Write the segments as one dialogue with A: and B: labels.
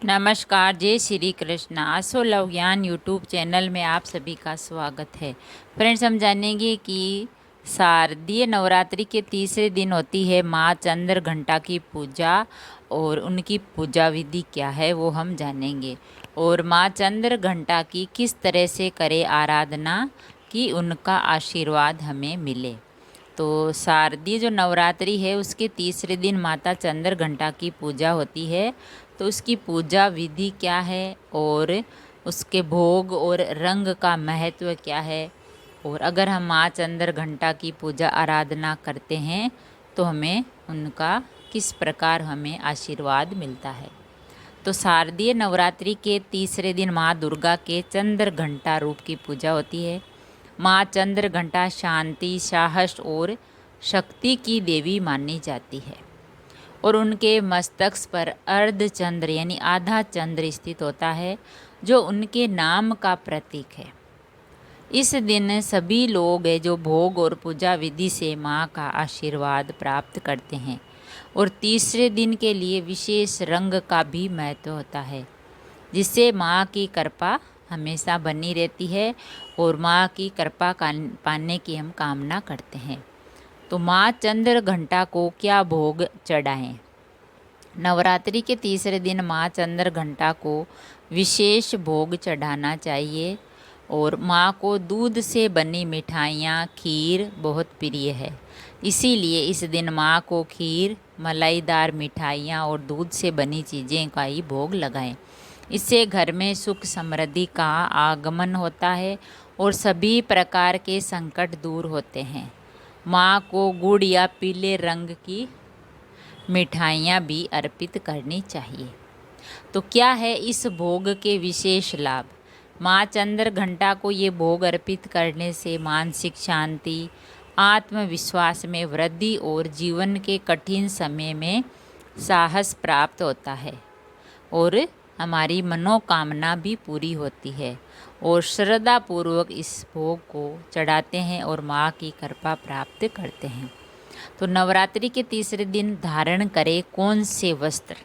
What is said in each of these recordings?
A: नमस्कार, जय श्री कृष्ण। आसो लव ज्ञान यूट्यूब चैनल में आप सभी का स्वागत है। फ्रेंड्स, हम जानेंगे कि शारदीय नवरात्रि के तीसरे दिन होती है माँ चंद्र घंटा की पूजा और उनकी पूजा विधि क्या है वो हम जानेंगे। और माँ चंद्र घंटा की किस तरह से करें आराधना कि उनका आशीर्वाद हमें मिले। तो शारदीय जो नवरात्रि है उसके तीसरे दिन माता चंद्र घंटा की पूजा होती है। तो उसकी पूजा विधि क्या है और उसके भोग और रंग का महत्व क्या है, और अगर हम माँ चंद्र घंटा की पूजा आराधना करते हैं तो हमें उनका किस प्रकार हमें आशीर्वाद मिलता है। तो शारदीय नवरात्रि के तीसरे दिन माँ दुर्गा के चंद्र घंटा रूप की पूजा होती है। माँ चंद्र घंटा शांति, साहस और शक्ति की देवी मानी जाती है और उनके मस्तक पर अर्ध चंद्र यानी आधा चंद्र स्थित होता है जो उनके नाम का प्रतीक है। इस दिन सभी लोग जो भोग और पूजा विधि से माँ का आशीर्वाद प्राप्त करते हैं और तीसरे दिन के लिए विशेष रंग का भी महत्व होता है जिससे माँ की कृपा हमेशा बनी रहती है और माँ की कृपा पाने की हम कामना करते हैं। तो माँ चंद्र घंटा को क्या भोग चढ़ाएं। नवरात्रि के तीसरे दिन माँ चंद्र घंटा को विशेष भोग चढ़ाना चाहिए और माँ को दूध से बनी मिठाइयाँ, खीर बहुत प्रिय है। इसीलिए इस दिन माँ को खीर, मलाईदार मिठाइयाँ और दूध से बनी चीज़ें का ही भोग लगाएं। इससे घर में सुख समृद्धि का आगमन होता है और सभी प्रकार के संकट दूर होते हैं। माँ को गुड़ या पीले रंग की मिठाइयाँ भी अर्पित करनी चाहिए। तो क्या है इस भोग के विशेष लाभ। माँ चंद्र घंटा को ये भोग अर्पित करने से मानसिक शांति, आत्मविश्वास में वृद्धि और जीवन के कठिन समय में साहस प्राप्त होता है और हमारी मनोकामना भी पूरी होती है और श्रद्धापूर्वक इस भोग को चढ़ाते हैं और माँ की कृपा प्राप्त करते हैं। तो नवरात्रि के तीसरे दिन धारण करें कौन से वस्त्र।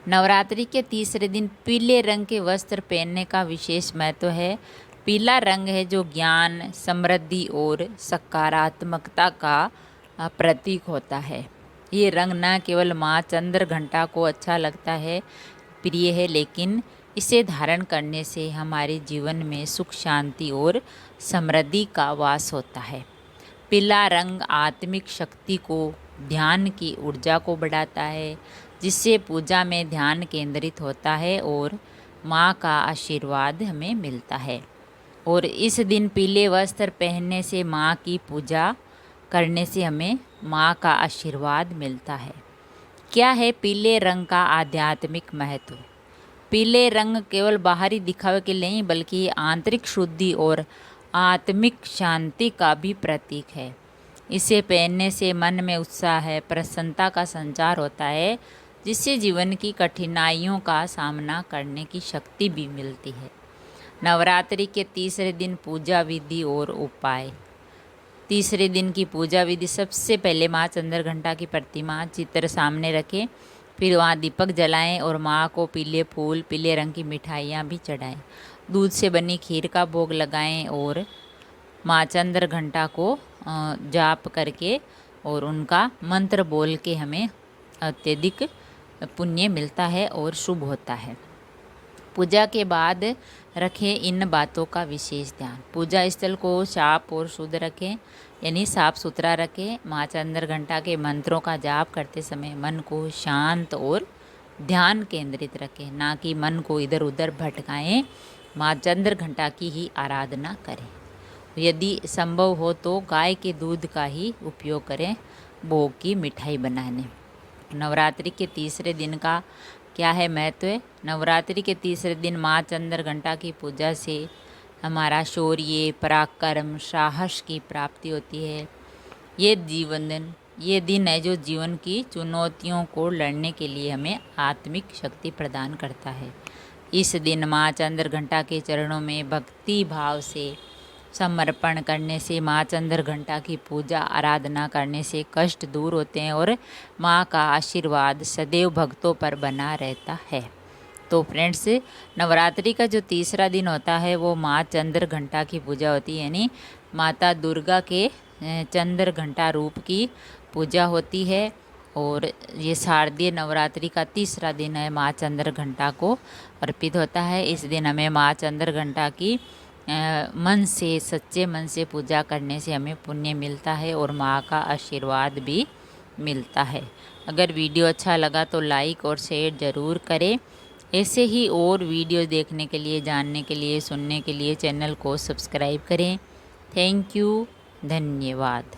A: नवरात्रि के तीसरे दिन पीले रंग के वस्त्र पहनने का विशेष महत्व है। पीला रंग है जो ज्ञान, समृद्धि और सकारात्मकता का प्रतीक होता है। ये रंग न केवल माँ चंद्र घंटा को अच्छा लगता है, प्रिय है, लेकिन इसे धारण करने से हमारे जीवन में सुख, शांति और समृद्धि का वास होता है। पीला रंग आत्मिक शक्ति को, ध्यान की ऊर्जा को बढ़ाता है जिससे पूजा में ध्यान केंद्रित होता है और माँ का आशीर्वाद हमें मिलता है। और इस दिन पीले वस्त्र पहनने से माँ की पूजा करने से हमें माँ का आशीर्वाद मिलता है। क्या है पीले रंग का आध्यात्मिक महत्व। पीले रंग केवल बाहरी दिखावे के लिए नहीं बल्कि आंतरिक शुद्धि और आत्मिक शांति का भी प्रतीक है। इसे पहनने से मन में उत्साह है, प्रसन्नता का संचार होता है जिससे जीवन की कठिनाइयों का सामना करने की शक्ति भी मिलती है। नवरात्रि के तीसरे दिन पूजा विधि और उपाय। तीसरे दिन की पूजा विधि, सबसे पहले माँ चंद्र घंटा की प्रतिमा चित्र सामने रखें, फिर वहाँ दीपक जलाएं और माँ को पीले फूल, पीले रंग की मिठाइयाँ भी चढ़ाएं। दूध से बनी खीर का भोग लगाएं और माँ चंद्र घंटा को जाप करके और उनका मंत्र बोल के हमें अत्यधिक पुण्य मिलता है और शुभ होता है। पूजा के बाद रखें इन बातों का विशेष ध्यान। पूजा स्थल को साफ और शुद्ध रखें यानी साफ सुथरा रखें। माँ चंद्र घंटा के मंत्रों का जाप करते समय मन को शांत और ध्यान केंद्रित रखें, ना कि मन को इधर उधर भटकाएं। माँ चंद्र घंटा की ही आराधना करें। यदि संभव हो तो गाय के दूध का ही उपयोग करें भोग की मिठाई बनाने। नवरात्रि के तीसरे दिन का क्या है महत्व। नवरात्रि के तीसरे दिन माँ चंद्र घंटा की पूजा से हमारा शौर्य, पराक्रम, साहस की प्राप्ति होती है। ये दिन है जो जीवन की चुनौतियों को लड़ने के लिए हमें आत्मिक शक्ति प्रदान करता है। इस दिन माँ चंद्र घंटा के चरणों में भक्ति भाव से समर्पण करने से, माँ चंद्र घंटा की पूजा आराधना करने से कष्ट दूर होते हैं और माँ का आशीर्वाद सदैव भक्तों पर बना रहता है। तो फ्रेंड्स, नवरात्रि का जो तीसरा दिन होता है वो माँ चंद्र घंटा की पूजा होती है, यानी माता दुर्गा के चंद्र घंटा रूप की पूजा होती है। और ये शारदीय नवरात्रि का तीसरा दिन है, माँ चंद्र घंटा को अर्पित होता है। इस दिन हमें माँ चंद्र घंटा की मन से, सच्चे मन से पूजा करने से हमें पुण्य मिलता है और माँ का आशीर्वाद भी मिलता है। अगर वीडियो अच्छा लगा तो लाइक और शेयर ज़रूर करें। ऐसे ही और वीडियो देखने के लिए, जानने के लिए, सुनने के लिए चैनल को सब्सक्राइब करें। थैंक यू, धन्यवाद।